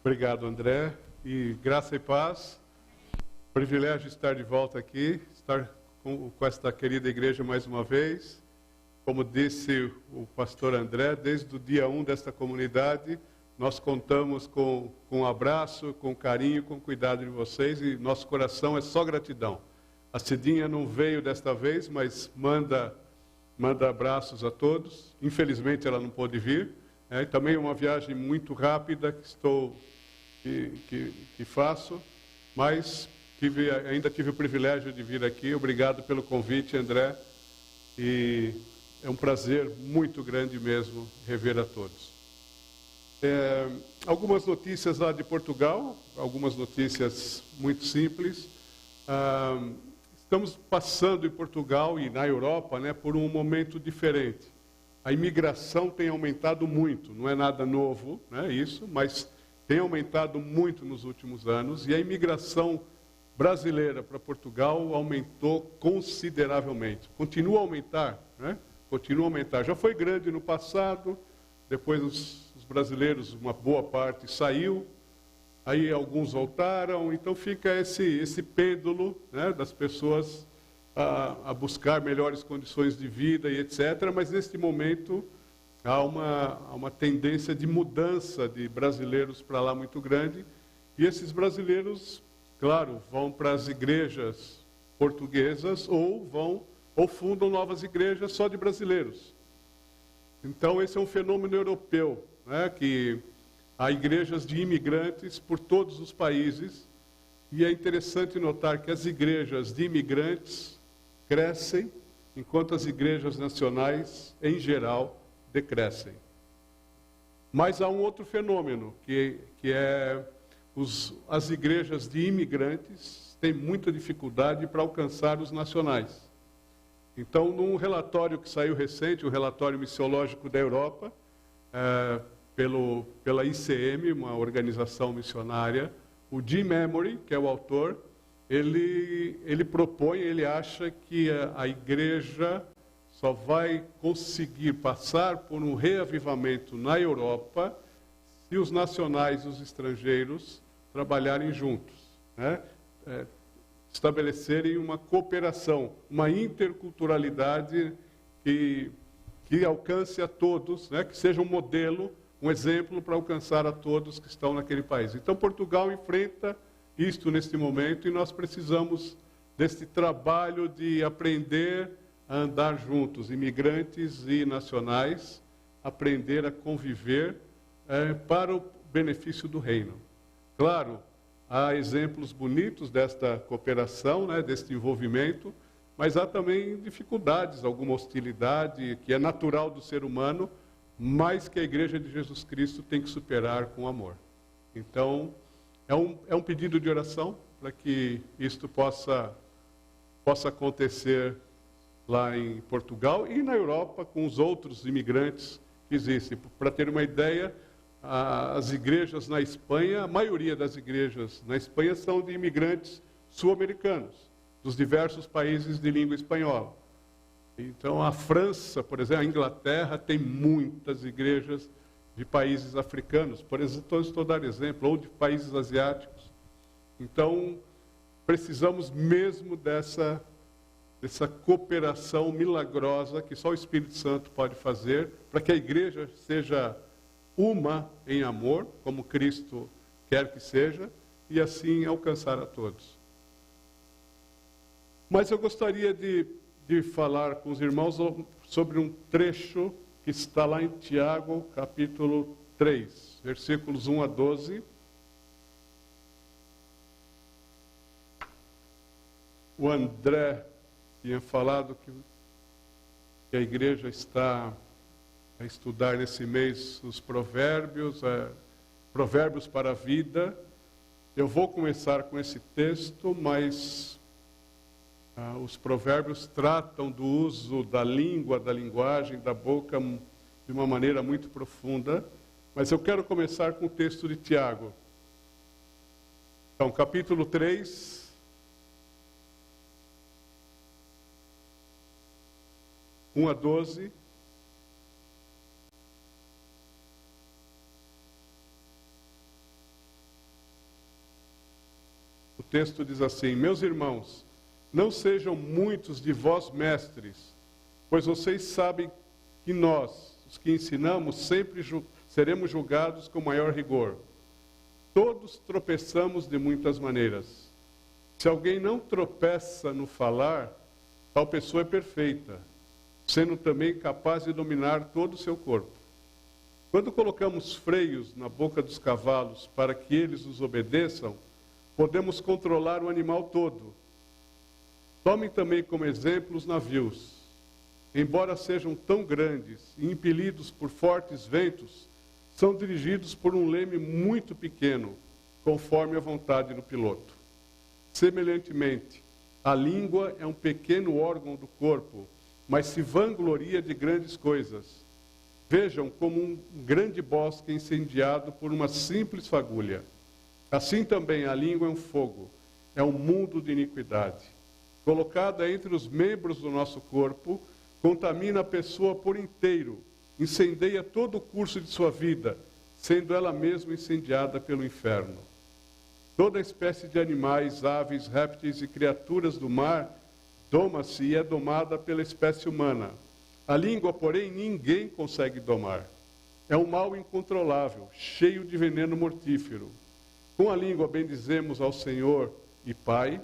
Obrigado, André. E graça e paz. Privilégio estar de volta aqui, estar com esta querida igreja mais uma vez. Como disse o pastor André, desde o dia 1 desta comunidade, nós contamos com um abraço, com carinho, com cuidado de vocês e nosso coração é só gratidão. A Cidinha não veio desta vez, mas manda abraços a todos. Infelizmente ela não pôde vir. Também uma viagem muito rápida que faço, mas ainda tive o privilégio de vir aqui. Obrigado pelo convite, André. E é um prazer muito grande mesmo rever a todos. Algumas notícias lá de Portugal, algumas notícias muito simples. Estamos passando em Portugal e na Europa, por um momento diferente. A imigração tem aumentado muito, não é nada novo, isso, mas tem aumentado muito nos últimos anos, e a imigração brasileira para Portugal aumentou consideravelmente. Continua a aumentar, Continua a aumentar. Já foi grande no passado, depois os brasileiros, uma boa parte saiu, aí alguns voltaram, então fica esse pêndulo, das pessoas a buscar melhores condições de vida e etc. Mas neste momento há uma tendência de mudança de brasileiros para lá muito grande, e esses brasileiros, claro, vão para as igrejas portuguesas ou fundam novas igrejas só de brasileiros. Então esse é um fenômeno europeu, que há igrejas de imigrantes por todos os países, e é interessante notar que as igrejas de imigrantes crescem, enquanto as igrejas nacionais, em geral, decrescem. Mas há um outro fenômeno, que é as igrejas de imigrantes têm muita dificuldade para alcançar os nacionais. Então, num relatório que saiu recente, um relatório missiológico da Europa, pela ICM, uma organização missionária, o Jim Emery, que é o autor, ele propõe, ele acha que a igreja só vai conseguir passar por um reavivamento na Europa se os nacionais e os estrangeiros trabalharem juntos, estabelecerem uma cooperação, uma interculturalidade que alcance a todos, que seja um modelo, um exemplo para alcançar a todos que estão naquele país. Então, Portugal enfrenta isto neste momento, e nós precisamos deste trabalho de aprender a andar juntos, imigrantes e nacionais, aprender a conviver para o benefício do reino. Claro, há exemplos bonitos desta cooperação, deste envolvimento, mas há também dificuldades, alguma hostilidade que é natural do ser humano, mas que a Igreja de Jesus Cristo tem que superar com amor. Então, é um pedido de oração para que isto possa acontecer lá em Portugal e na Europa com os outros imigrantes que existem. Para ter uma ideia, as igrejas na Espanha, a maioria das igrejas na Espanha são de imigrantes sul-americanos, dos diversos países de língua espanhola. Então, a França, por exemplo, a Inglaterra tem muitas igrejas de países africanos, por exemplo, estou dando exemplo, ou de países asiáticos. Então, precisamos mesmo dessa cooperação milagrosa que só o Espírito Santo pode fazer, para que a igreja seja uma em amor, como Cristo quer que seja, e assim alcançar a todos. Mas eu gostaria de falar com os irmãos sobre um trecho que está lá em Tiago, capítulo 3, versículos 1 a 12. O André tinha falado que a igreja está a estudar nesse mês os provérbios, provérbios para a vida. Eu vou começar com esse texto, mas os provérbios tratam do uso da língua, da linguagem, da boca, de uma maneira muito profunda. Mas eu quero começar com o texto de Tiago. Então, capítulo 3, a 12. texto diz assim: meus irmãos, não sejam muitos de vós mestres, pois vocês sabem que nós, os que ensinamos, sempre seremos julgados com maior rigor. Todos tropeçamos de muitas maneiras. Se alguém não tropeça no falar, tal pessoa é perfeita, sendo também capaz de dominar todo o seu corpo. Quando colocamos freios na boca dos cavalos para que eles nos obedeçam, podemos controlar o animal todo. Tomem também como exemplo os navios. Embora sejam tão grandes e impelidos por fortes ventos, são dirigidos por um leme muito pequeno, conforme a vontade do piloto. Semelhantemente, a língua é um pequeno órgão do corpo, mas se vangloria de grandes coisas. Vejam como um grande bosque incendiado por uma simples fagulha. Assim também a língua é um fogo, é um mundo de iniquidade. Colocada entre os membros do nosso corpo, contamina a pessoa por inteiro, incendeia todo o curso de sua vida, sendo ela mesma incendiada pelo inferno. Toda espécie de animais, aves, répteis e criaturas do mar doma-se e é domada pela espécie humana. A língua, porém, ninguém consegue domar. É um mal incontrolável, cheio de veneno mortífero. Com a língua bendizemos ao Senhor e Pai,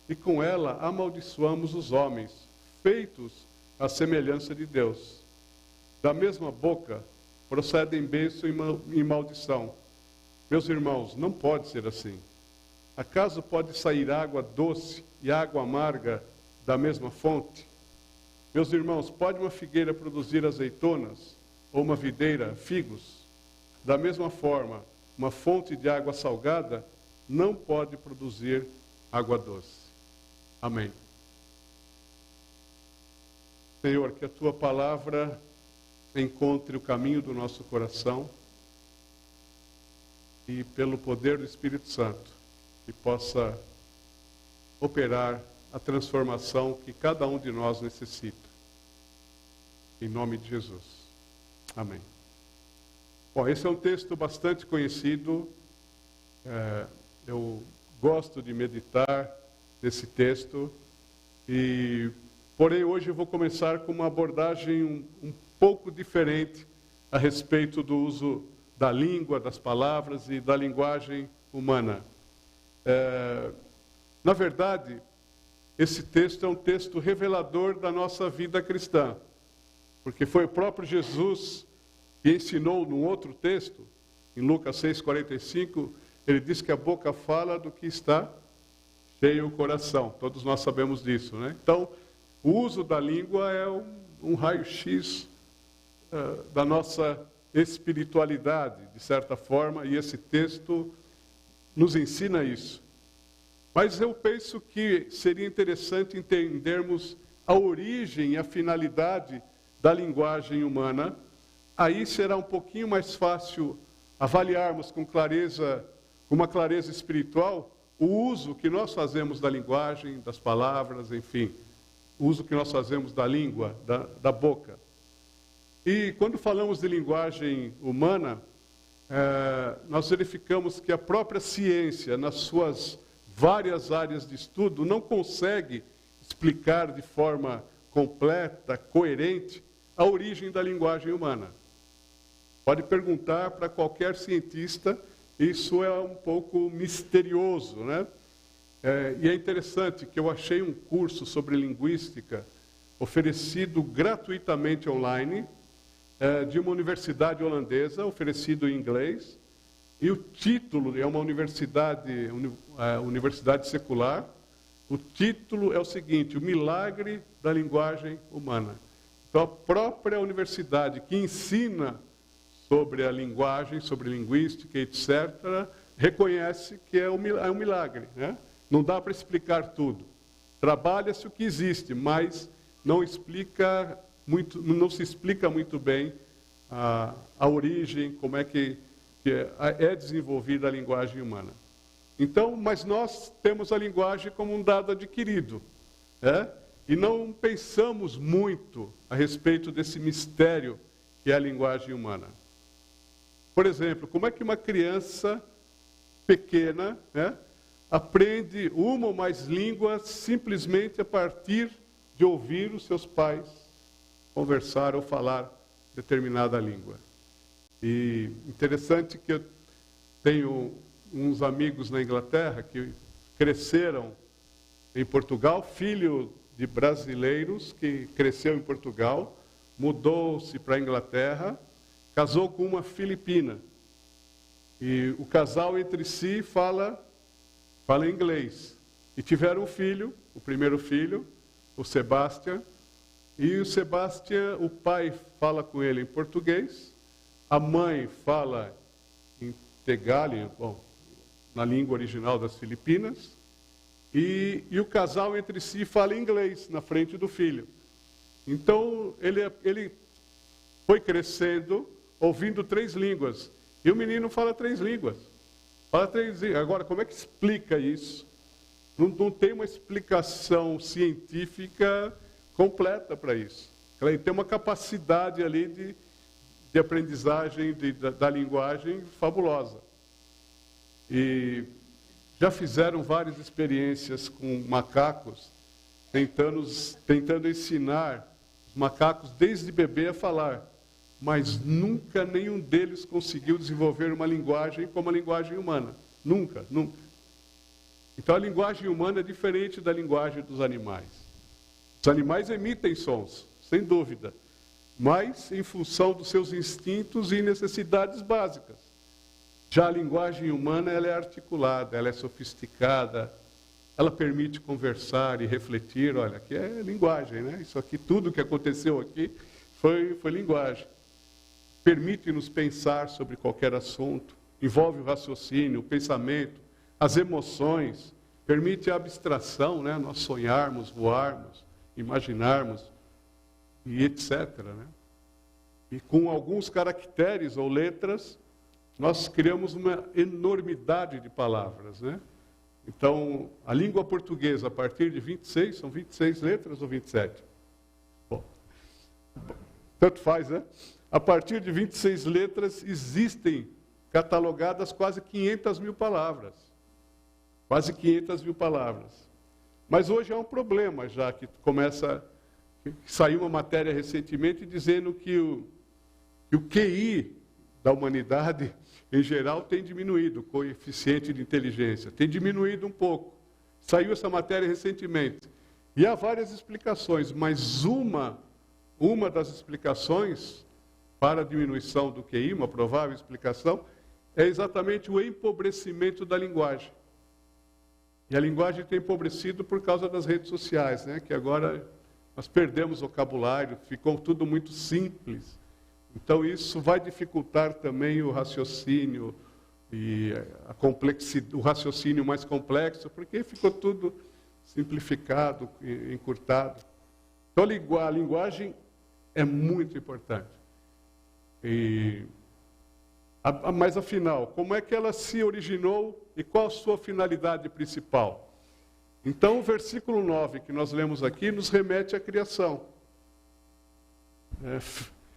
e com ela amaldiçoamos os homens, feitos à semelhança de Deus. Da mesma boca procedem bênção e maldição. Meus irmãos, não pode ser assim. Acaso pode sair água doce e água amarga da mesma fonte? Meus irmãos, pode uma figueira produzir azeitonas ou uma videira figos? Da mesma forma, uma fonte de água salgada não pode produzir água doce. Amém. Senhor, que a Tua palavra encontre o caminho do nosso coração e, pelo poder do Espírito Santo, que possa operar a transformação que cada um de nós necessita. Em nome de Jesus. Amém. Bom, esse é um texto bastante conhecido. Eu gosto de meditar nesse texto. Porém, hoje eu vou começar com uma abordagem um pouco diferente a respeito do uso da língua, das palavras e da linguagem humana. Na verdade, esse texto é um texto revelador da nossa vida cristã, porque foi o próprio Jesus que ensinou num outro texto, em Lucas 6,45, ele diz que a boca fala do que está cheio o coração. Todos nós sabemos disso, né? Então, o uso da língua é um raio-x da nossa espiritualidade, de certa forma, e esse texto nos ensina isso. Mas eu penso que seria interessante entendermos a origem e a finalidade da linguagem humana. Aí será um pouquinho mais fácil avaliarmos com uma clareza espiritual, o uso que nós fazemos da linguagem, das palavras, enfim, o uso que nós fazemos da língua, da boca. E quando falamos de linguagem humana, nós verificamos que a própria ciência, nas suas várias áreas de estudo, não consegue explicar de forma completa, coerente, a origem da linguagem humana. Pode perguntar para qualquer cientista, isso é um pouco misterioso, né? E é interessante que eu achei um curso sobre linguística oferecido gratuitamente online, de uma universidade holandesa, oferecido em inglês, e o título é uma universidade secular. O título é o seguinte: O Milagre da Linguagem Humana. Então, a própria universidade que ensina sobre a linguagem, sobre linguística, etc., reconhece que é um milagre, né? Não dá para explicar tudo. Trabalha-se o que existe, mas não se explica muito bem a origem, como é que é desenvolvida a linguagem humana. Então, mas nós temos a linguagem como um dado adquirido, né? E não pensamos muito a respeito desse mistério que é a linguagem humana. Por exemplo, como é que uma criança pequena, né, aprende uma ou mais línguas simplesmente a partir de ouvir os seus pais conversar ou falar determinada língua. E interessante que eu tenho uns amigos na Inglaterra que cresceram em Portugal, filho de brasileiros que cresceu em Portugal, mudou-se para a Inglaterra, casou com uma filipina. E o casal entre si fala inglês. E tiveram um filho, o primeiro filho, o Sebastian. E o Sebastian, o pai fala com ele em português, a mãe fala em Tegali, bom, na língua original das Filipinas, e o casal entre si fala inglês na frente do filho. Então, ele foi crescendo, ouvindo 3 línguas. E o menino fala 3 línguas. Agora, como é que explica isso? Não tem uma explicação científica completa para isso. Ele tem uma capacidade ali de aprendizagem da linguagem fabulosa. E já fizeram várias experiências com macacos, tentando ensinar os macacos desde bebê a falar. Mas nunca nenhum deles conseguiu desenvolver uma linguagem como a linguagem humana. Nunca, nunca. Então a linguagem humana é diferente da linguagem dos animais. Os animais emitem sons, sem dúvida, mas em função dos seus instintos e necessidades básicas. Já a linguagem humana, ela é articulada, ela é sofisticada, ela permite conversar e refletir. Olha, aqui é linguagem, né? Isso aqui, tudo que aconteceu aqui foi linguagem. Permite-nos pensar sobre qualquer assunto, envolve o raciocínio, o pensamento, as emoções, permite a abstração, né? Nós sonharmos, voarmos, imaginarmos, e etc. Né? E com alguns caracteres ou letras, nós criamos uma enormidade de palavras. Né? Então, a língua portuguesa, a partir de 26, são 26 letras ou 27? Bom, tanto faz, né? A partir de 26 letras, existem catalogadas quase 500 mil palavras. Quase 500 mil palavras. Mas hoje é um problema, já que saiu uma matéria recentemente dizendo que o QI da humanidade, em geral, tem diminuído, o coeficiente de inteligência. Tem diminuído um pouco. Saiu essa matéria recentemente. E há várias explicações, mas uma das explicações para a diminuição do QI, uma provável explicação, é exatamente o empobrecimento da linguagem. E a linguagem tem empobrecido por causa das redes sociais, né? Que agora nós perdemos vocabulário, ficou tudo muito simples. Então isso vai dificultar também o raciocínio, e o raciocínio mais complexo, porque ficou tudo simplificado, encurtado. Então a linguagem é muito importante. Mas afinal, como é que ela se originou e qual a sua finalidade principal? Então, o versículo 9 que nós lemos aqui nos remete à criação.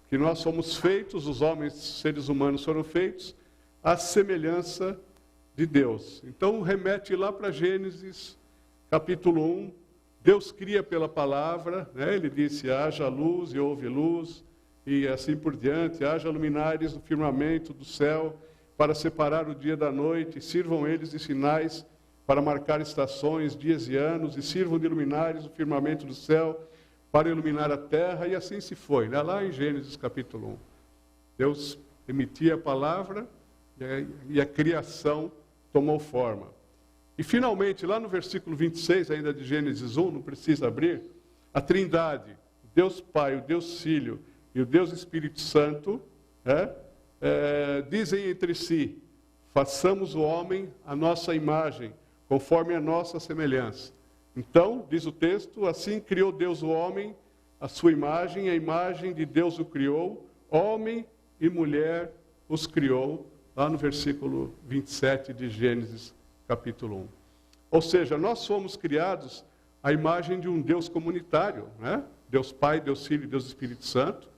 Que nós somos feitos, os homens, seres humanos foram feitos, à semelhança de Deus. Então, remete lá para Gênesis, capítulo 1. Deus cria pela palavra, né? Ele disse, haja luz e houve luz. E assim por diante, haja luminares no firmamento do céu, para separar o dia da noite, e sirvam eles de sinais para marcar estações, dias e anos, e sirvam de luminares no firmamento do céu, para iluminar a terra, e assim se foi. Né? Lá em Gênesis capítulo 1. Deus emitia a palavra, e a criação tomou forma. E finalmente, lá no versículo 26, ainda de Gênesis 1, não precisa abrir, a Trindade, Deus Pai, o Deus Filho, e o Deus Espírito Santo dizem entre si, façamos o homem à nossa imagem, conforme a nossa semelhança. Então, diz o texto, assim criou Deus o homem, a sua imagem, a imagem de Deus o criou, homem e mulher os criou, lá no versículo 27 de Gênesis, capítulo 1. Ou seja, nós fomos criados à imagem de um Deus comunitário, né? Deus Pai, Deus Filho e Deus Espírito Santo.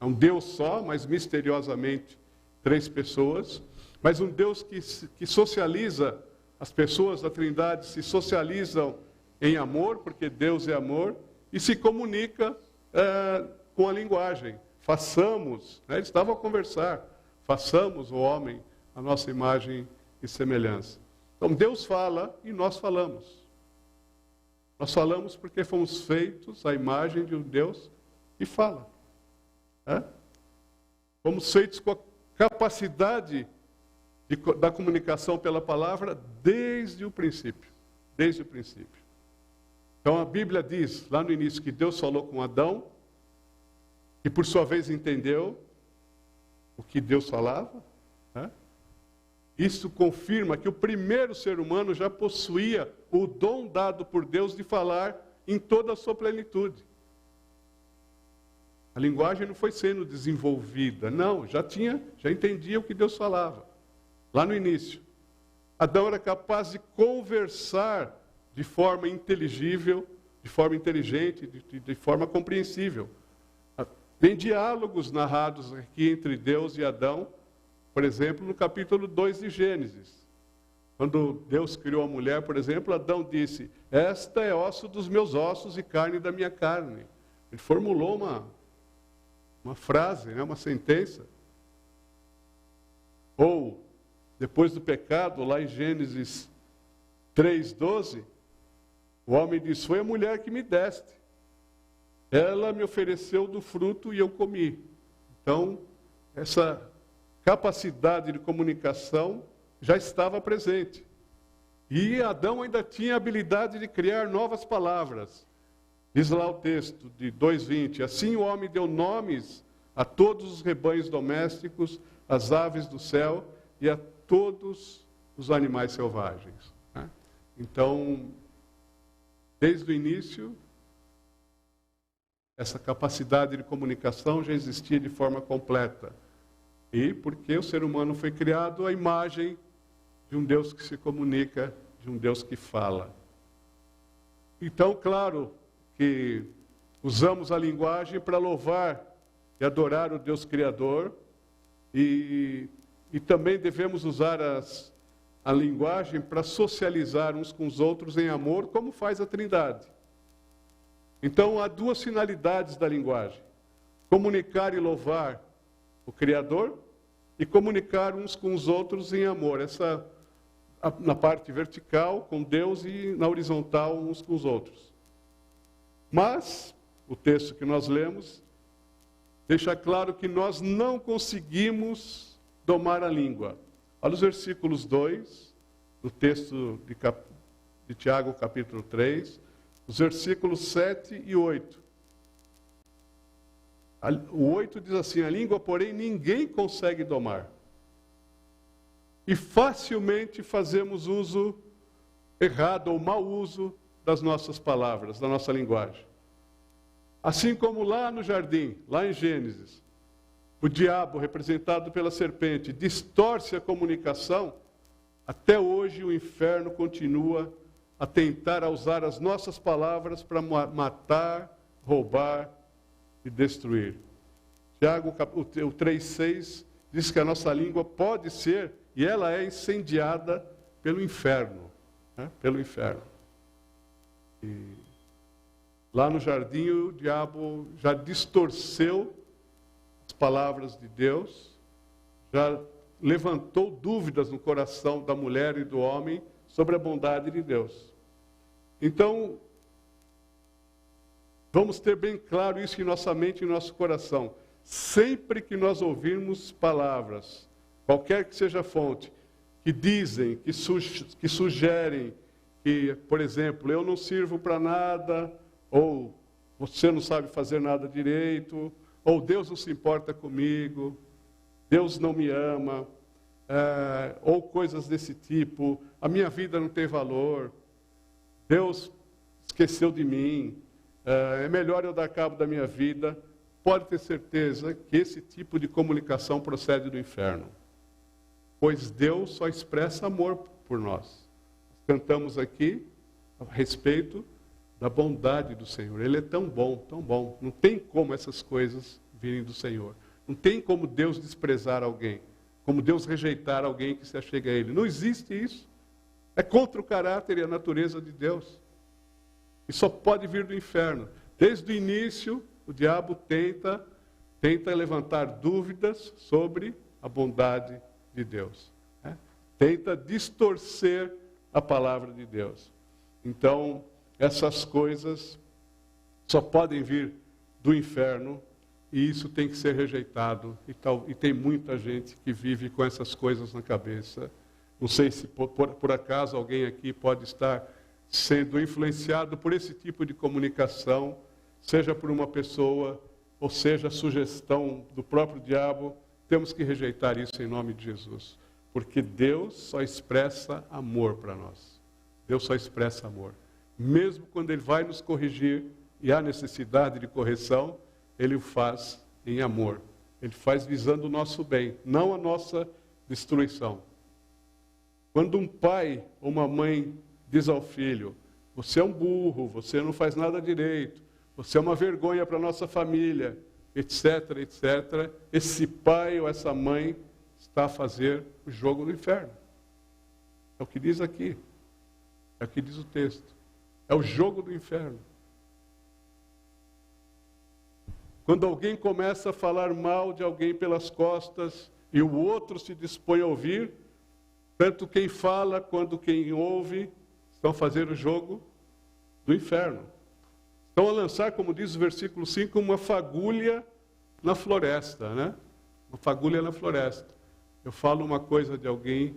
É um Deus só, mas misteriosamente 3 pessoas. Mas um Deus que socializa as pessoas da Trindade se socializam em amor, porque Deus é amor, e se comunica com a linguagem. Façamos, né? Eles estavam a conversar, façamos o homem a nossa imagem e semelhança. Então Deus fala e nós falamos. Nós falamos porque fomos feitos à imagem de um Deus que fala. Fomos feitos com a capacidade da comunicação pela palavra desde o princípio. Desde o princípio. Então a Bíblia diz, lá no início, que Deus falou com Adão, e por sua vez entendeu o que Deus falava. Isso confirma que o primeiro ser humano já possuía o dom dado por Deus de falar em toda a sua plenitude. A linguagem não foi sendo desenvolvida, não, já entendia o que Deus falava, lá no início. Adão era capaz de conversar de forma inteligível, de forma inteligente, de forma compreensível. Tem diálogos narrados aqui entre Deus e Adão, por exemplo, no capítulo 2 de Gênesis. Quando Deus criou a mulher, por exemplo, Adão disse: esta é osso dos meus ossos e carne da minha carne. Ele formulou uma frase, uma sentença. Ou, depois do pecado, lá em Gênesis 3:12, o homem diz: foi a mulher que me deste. Ela me ofereceu do fruto e eu comi. Então, essa capacidade de comunicação já estava presente. E Adão ainda tinha a habilidade de criar novas palavras. Diz lá o texto de 2:20, assim o homem deu nomes a todos os rebanhos domésticos, às aves do céu e a todos os animais selvagens. Então, desde o início, essa capacidade de comunicação já existia de forma completa. E porque o ser humano foi criado à imagem de um Deus que se comunica, de um Deus que fala. Então, claro que usamos a linguagem para louvar e adorar o Deus Criador, e também devemos usar a linguagem para socializar uns com os outros em amor, como faz a Trindade. Então, há duas finalidades da linguagem: comunicar e louvar o Criador e comunicar uns com os outros em amor. Essa na parte vertical com Deus e na horizontal uns com os outros. Mas o texto que nós lemos deixa claro que nós não conseguimos domar a língua. Olha os versículos 2, do texto de Tiago, capítulo 3, os versículos 7 e 8. O 8 diz assim: a língua, porém, ninguém consegue domar. E facilmente fazemos uso errado ou mau uso das nossas palavras, da nossa linguagem. Assim como lá no jardim, lá em Gênesis, o diabo, representado pela serpente, distorce a comunicação, até hoje o inferno continua a tentar usar as nossas palavras para matar, roubar e destruir. Tiago, o 3,6, diz que a nossa língua pode ser, e ela é incendiada pelo inferno. Pelo inferno. E lá no jardim, o diabo já distorceu as palavras de Deus, já levantou dúvidas no coração da mulher e do homem sobre a bondade de Deus. Então, vamos ter bem claro isso em nossa mente e em nosso coração. Sempre que nós ouvirmos palavras, qualquer que seja a fonte, que dizem, que sugerem, que, por exemplo, eu não sirvo para nada, ou você não sabe fazer nada direito, ou Deus não se importa comigo, Deus não me ama, ou coisas desse tipo, a minha vida não tem valor, Deus esqueceu de mim, é melhor eu dar cabo da minha vida. Pode ter certeza que esse tipo de comunicação procede do inferno, pois Deus só expressa amor por nós. Cantamos aqui a respeito da bondade do Senhor. Ele é tão bom, tão bom. Não tem como essas coisas virem do Senhor. Não tem como Deus desprezar alguém, como Deus rejeitar alguém que se achega a Ele. Não existe isso. É contra o caráter e a natureza de Deus. E só pode vir do inferno. Desde o início, o diabo tenta levantar dúvidas sobre a bondade de Deus. Né? Tenta distorcer a palavra de Deus. Então, essas coisas só podem vir do inferno e isso tem que ser rejeitado. E tem muita gente que vive com essas coisas na cabeça. Não sei se por acaso alguém aqui pode estar sendo influenciado por esse tipo de comunicação, seja por uma pessoa, ou seja, sugestão do próprio diabo. Temos que rejeitar isso em nome de Jesus. Porque Deus só expressa amor para nós. Deus só expressa amor. Mesmo quando Ele vai nos corrigir e há necessidade de correção, Ele o faz em amor. Ele faz visando o nosso bem, não a nossa destruição. Quando um pai ou uma mãe diz ao filho, você é um burro, você não faz nada direito, você é uma vergonha para a nossa família, etc, etc, esse pai ou essa mãe está a fazer o jogo do inferno. É o que diz aqui. É o que diz o texto. É o jogo do inferno. Quando alguém começa a falar mal de alguém pelas costas e o outro se dispõe a ouvir, tanto quem fala quanto quem ouve estão a fazer o jogo do inferno. Estão a lançar, como diz o versículo 5, uma fagulha na floresta, né? Uma fagulha na floresta. Eu falo uma coisa de alguém,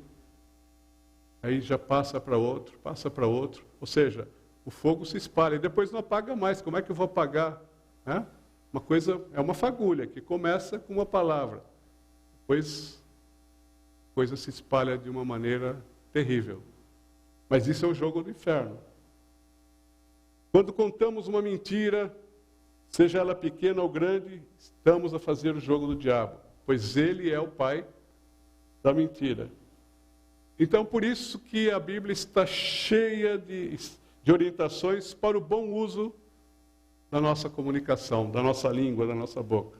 aí já passa para outro, ou seja, o fogo se espalha e depois não apaga mais. Como é que eu vou apagar? Né? Uma coisa, é uma fagulha que começa com uma palavra, depois a coisa se espalha de uma maneira terrível. Mas isso é o jogo do inferno. Quando contamos uma mentira, seja ela pequena ou grande, estamos a fazer o jogo do diabo, pois ele é o pai da mentira. Então, por isso que a Bíblia está cheia de orientações para o bom uso da nossa comunicação, da nossa língua, da nossa boca.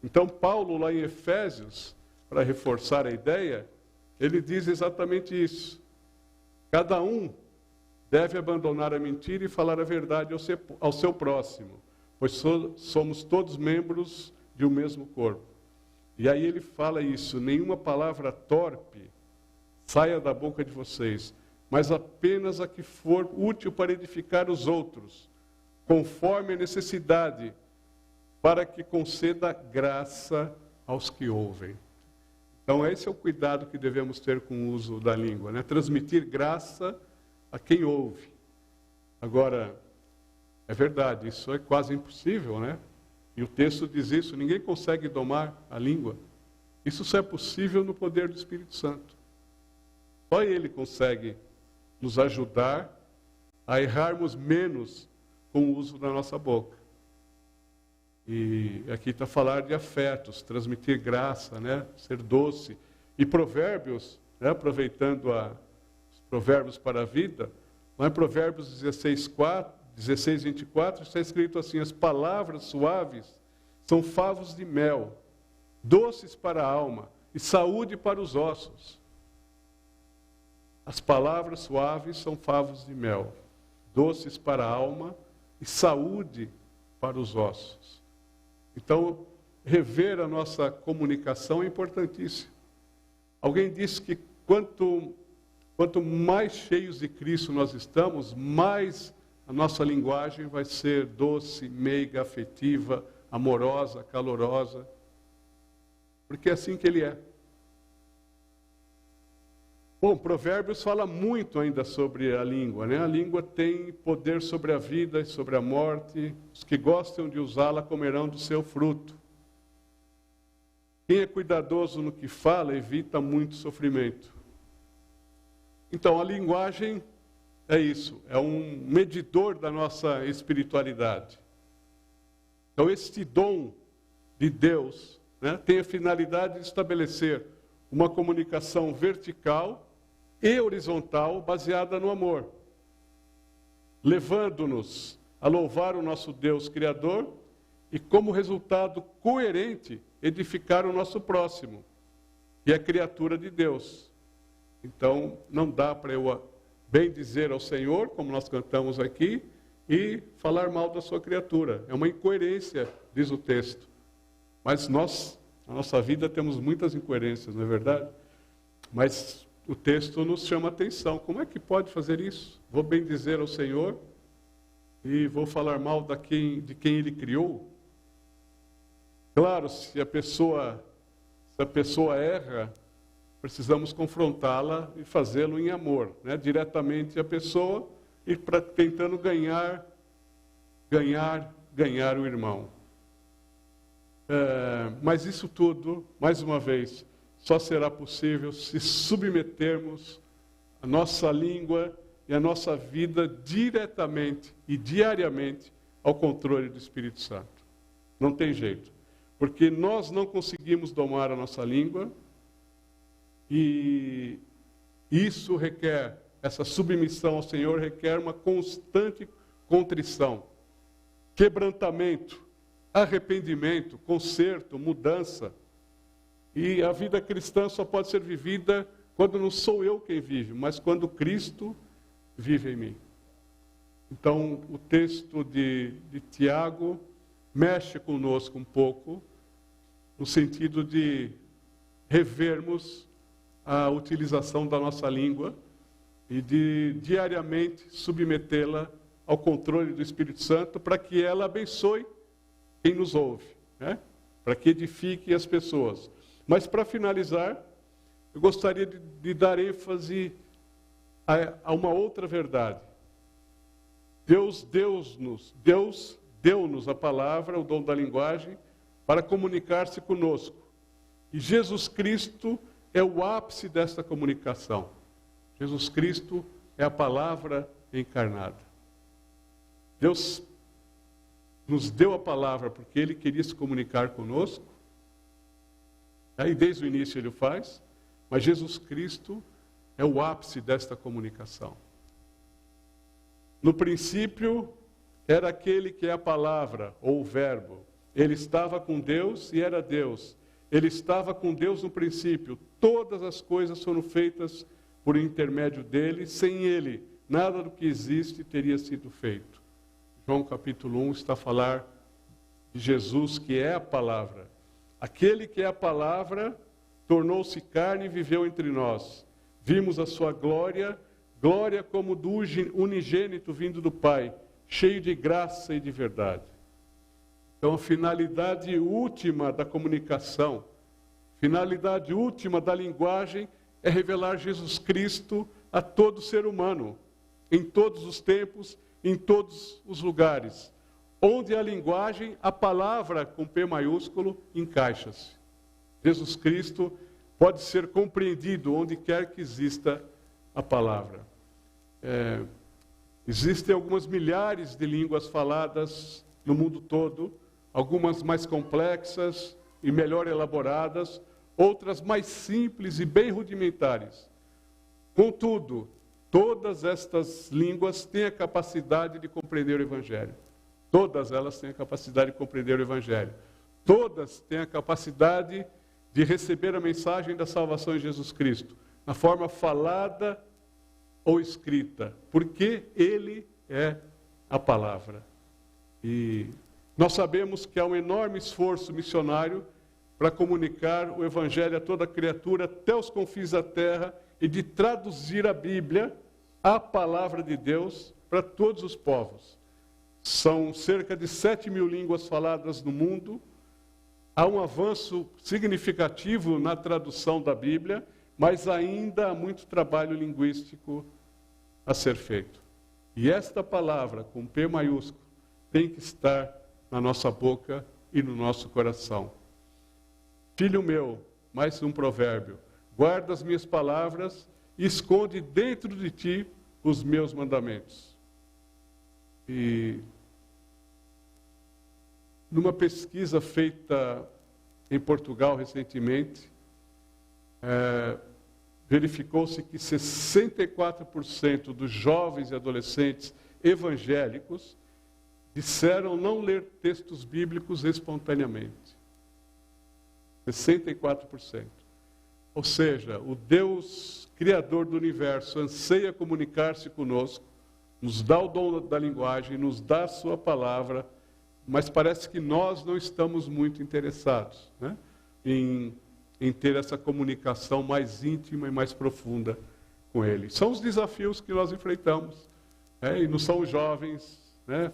Então, Paulo, lá em Efésios, para reforçar a ideia, ele diz exatamente isso. Cada um deve abandonar a mentira e falar a verdade ao seu próximo, pois somos todos membros de um mesmo corpo. E aí ele fala isso, nenhuma palavra torpe saia da boca de vocês, mas apenas a que for útil para edificar os outros, conforme a necessidade, para que conceda graça aos que ouvem. Então esse é o cuidado que devemos ter com o uso da língua, né? Transmitir graça a quem ouve. Agora, é verdade, isso é quase impossível, né? E o texto diz isso, ninguém consegue domar a língua. Isso só é possível no poder do Espírito Santo. Só Ele consegue nos ajudar a errarmos menos com o uso da nossa boca. E aqui está a falar de afetos, transmitir graça, né? Ser doce. E Provérbios, né? Aproveitando os Provérbios para a vida, lá em Provérbios 16, 24, está escrito assim, as palavras suaves são favos de mel, doces para a alma e saúde para os ossos. As palavras suaves são favos de mel, doces para a alma e saúde para os ossos. Então, rever a nossa comunicação é importantíssimo. Alguém disse que quanto mais cheios de Cristo nós estamos, mais a nossa linguagem vai ser doce, meiga, afetiva, amorosa, calorosa. Porque é assim que Ele é. Bom, Provérbios fala muito ainda sobre a língua, né? A língua tem poder sobre a vida e sobre a morte. Os que gostam de usá-la comerão do seu fruto. Quem é cuidadoso no que fala evita muito sofrimento. Então, a linguagem é isso, é um medidor da nossa espiritualidade. Então, este dom de Deus, né, tem a finalidade de estabelecer uma comunicação vertical e horizontal baseada no amor, levando-nos a louvar o nosso Deus Criador e, como resultado coerente, edificar o nosso próximo, que é a criatura de Deus. Então, não dá para eu bem dizer ao Senhor, como nós cantamos aqui, e falar mal da sua criatura. É uma incoerência, diz o texto. Mas nós, na nossa vida, temos muitas incoerências, não é verdade? Mas o texto nos chama a atenção. Como é que pode fazer isso? Vou bem dizer ao Senhor e vou falar mal de quem Ele criou? Claro, se a pessoa erra, precisamos confrontá-la e fazê-lo em amor, né? Diretamente a pessoa e tentando ganhar o irmão. Mas isso tudo, mais uma vez, só será possível se submetermos a nossa língua e a nossa vida diretamente e diariamente ao controle do Espírito Santo. Não tem jeito. Porque nós não conseguimos domar a nossa língua e isso requer, essa submissão ao Senhor requer uma constante contrição, quebrantamento, arrependimento, conserto, mudança. E a vida cristã só pode ser vivida quando não sou eu quem vive, mas quando Cristo vive em mim. Então, o texto de Tiago mexe conosco um pouco, no sentido de revermos a utilização da nossa língua e de diariamente submetê-la ao controle do Espírito Santo para que ela abençoe quem nos ouve, né? Para que edifique as pessoas. Mas para finalizar, eu gostaria de dar ênfase a uma outra verdade. Deus deu-nos a palavra, o dom da linguagem, para comunicar-se conosco. E Jesus Cristo é o ápice desta comunicação. Jesus Cristo é a palavra encarnada. Deus nos deu a palavra porque Ele queria se comunicar conosco. Aí desde o início Ele o faz, mas Jesus Cristo é o ápice desta comunicação. No princípio era aquele que é a palavra, ou o verbo. Ele estava com Deus e era Deus. Ele estava com Deus no princípio. Todas as coisas foram feitas por intermédio dele. Sem ele, nada do que existe teria sido feito. João capítulo 1 está a falar de Jesus, que é a palavra. Aquele que é a palavra tornou-se carne e viveu entre nós. Vimos a sua glória, glória como do unigênito vindo do Pai, cheio de graça e de verdade. Então, a finalidade última da comunicação, finalidade última da linguagem é revelar Jesus Cristo a todo ser humano, em todos os tempos, em todos os lugares. Onde a linguagem, a palavra com P maiúsculo, encaixa-se. Jesus Cristo pode ser compreendido onde quer que exista a palavra. Existem algumas milhares de línguas faladas no mundo todo, algumas mais complexas e melhor elaboradas, outras mais simples e bem rudimentares. Contudo, todas estas línguas têm a capacidade de compreender o Evangelho. Todas elas têm a capacidade de compreender o Evangelho. Todas têm a capacidade de receber a mensagem da salvação em Jesus Cristo, na forma falada ou escrita, porque Ele é a palavra. E nós sabemos que há um enorme esforço missionário para comunicar o Evangelho a toda criatura, até os confins da terra, e de traduzir a Bíblia, a palavra de Deus, para todos os povos. São cerca de 7.000 línguas faladas no mundo. Há um avanço significativo na tradução da Bíblia, mas ainda há muito trabalho linguístico a ser feito. E esta palavra, com P maiúsculo, tem que estar na nossa boca e no nosso coração. Filho meu, mais um provérbio, guarda as minhas palavras e esconde dentro de ti os meus mandamentos. E numa pesquisa feita em Portugal recentemente, verificou-se que 64% dos jovens e adolescentes evangélicos disseram não ler textos bíblicos espontaneamente. 64%. Ou seja, o Deus Criador do universo anseia comunicar-se conosco, nos dá o dom da linguagem, nos dá a sua palavra, mas parece que nós não estamos muito interessados, né, em ter essa comunicação mais íntima e mais profunda com Ele. São os desafios que nós enfrentamos, e não são os jovens, né,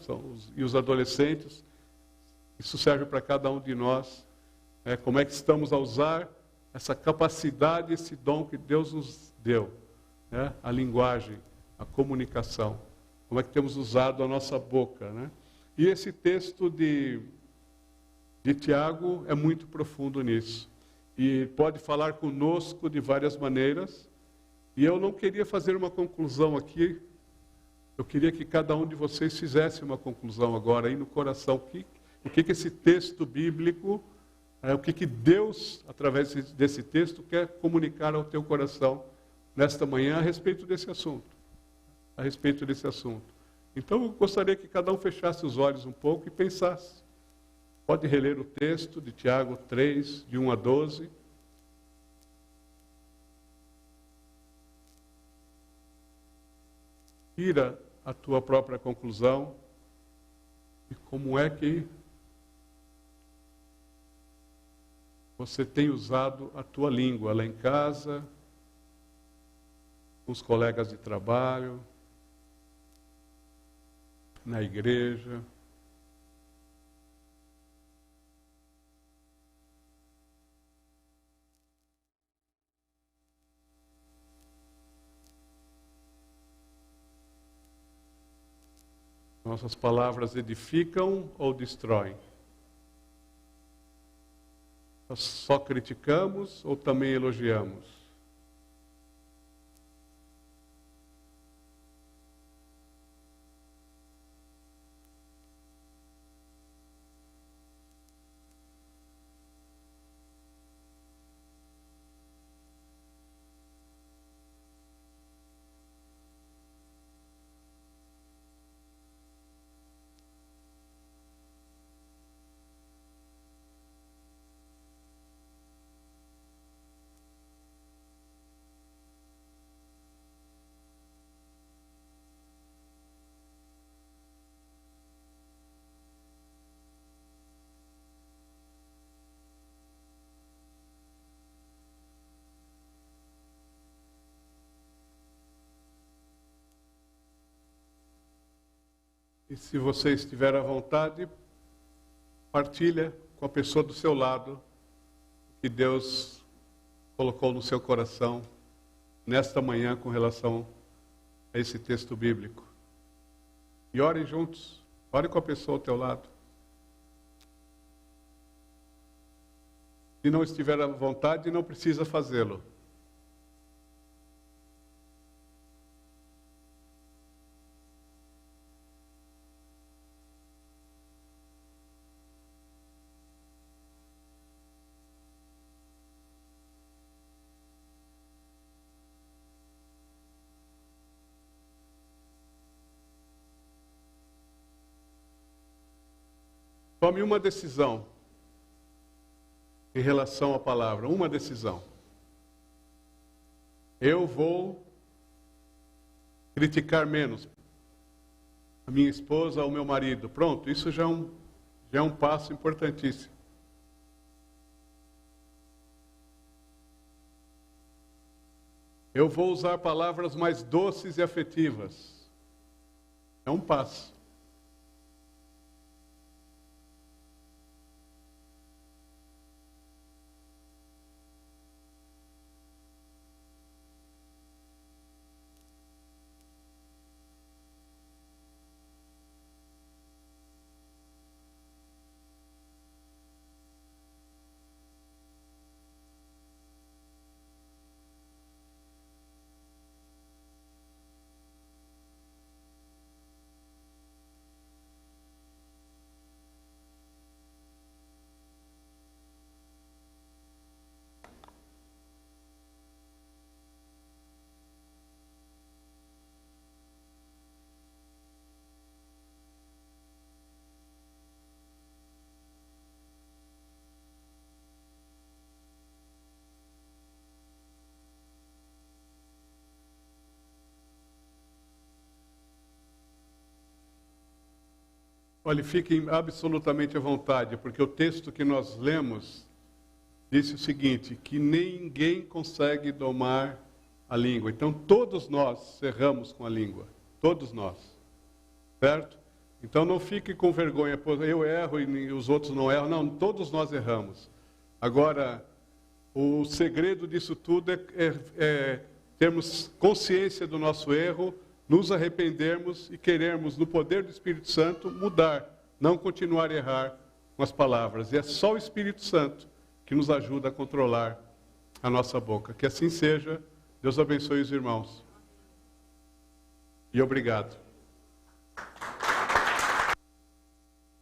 e os adolescentes. Isso serve para cada um de nós. Como é que estamos a usar essa capacidade, esse dom que Deus nos deu, né, a linguagem, a comunicação. Como é que temos usado a nossa boca, né? E esse texto de Tiago é muito profundo nisso. E pode falar conosco de várias maneiras. E eu não queria fazer uma conclusão aqui. Eu queria que cada um de vocês fizesse uma conclusão agora aí no coração. O que esse texto bíblico, o que Deus, através desse texto, quer comunicar ao teu coração nesta manhã a respeito desse assunto. A respeito desse assunto. Então, eu gostaria que cada um fechasse os olhos um pouco e pensasse. Pode reler o texto de Tiago 3, de 1 a 12. Tira a tua própria conclusão. E como é que você tem usado a tua língua lá em casa, com os colegas de trabalho, na igreja. Nossas palavras edificam ou destroem? Nós só criticamos ou também elogiamos? E se você estiver à vontade, partilha com a pessoa do seu lado o que Deus colocou no seu coração nesta manhã com relação a esse texto bíblico. E orem juntos, ore com a pessoa ao teu lado. Se não estiver à vontade, não precisa fazê-lo. Tome uma decisão em relação à palavra, uma decisão. Eu vou criticar menos a minha esposa ou o meu marido. Pronto, isso já é um passo importantíssimo. Eu vou usar palavras mais doces e afetivas. É um passo. Olha, fiquem absolutamente à vontade, porque o texto que nós lemos disse o seguinte, que ninguém consegue domar a língua. Então, todos nós erramos com a língua. Todos nós. Certo? Então, não fique com vergonha, pô, eu erro e os outros não erram. Não, todos nós erramos. Agora, o segredo disso tudo é termos consciência do nosso erro, nos arrependermos e querermos, no poder do Espírito Santo, mudar, não continuar a errar com as palavras. E é só o Espírito Santo que nos ajuda a controlar a nossa boca. Que assim seja. Deus abençoe os irmãos. E obrigado.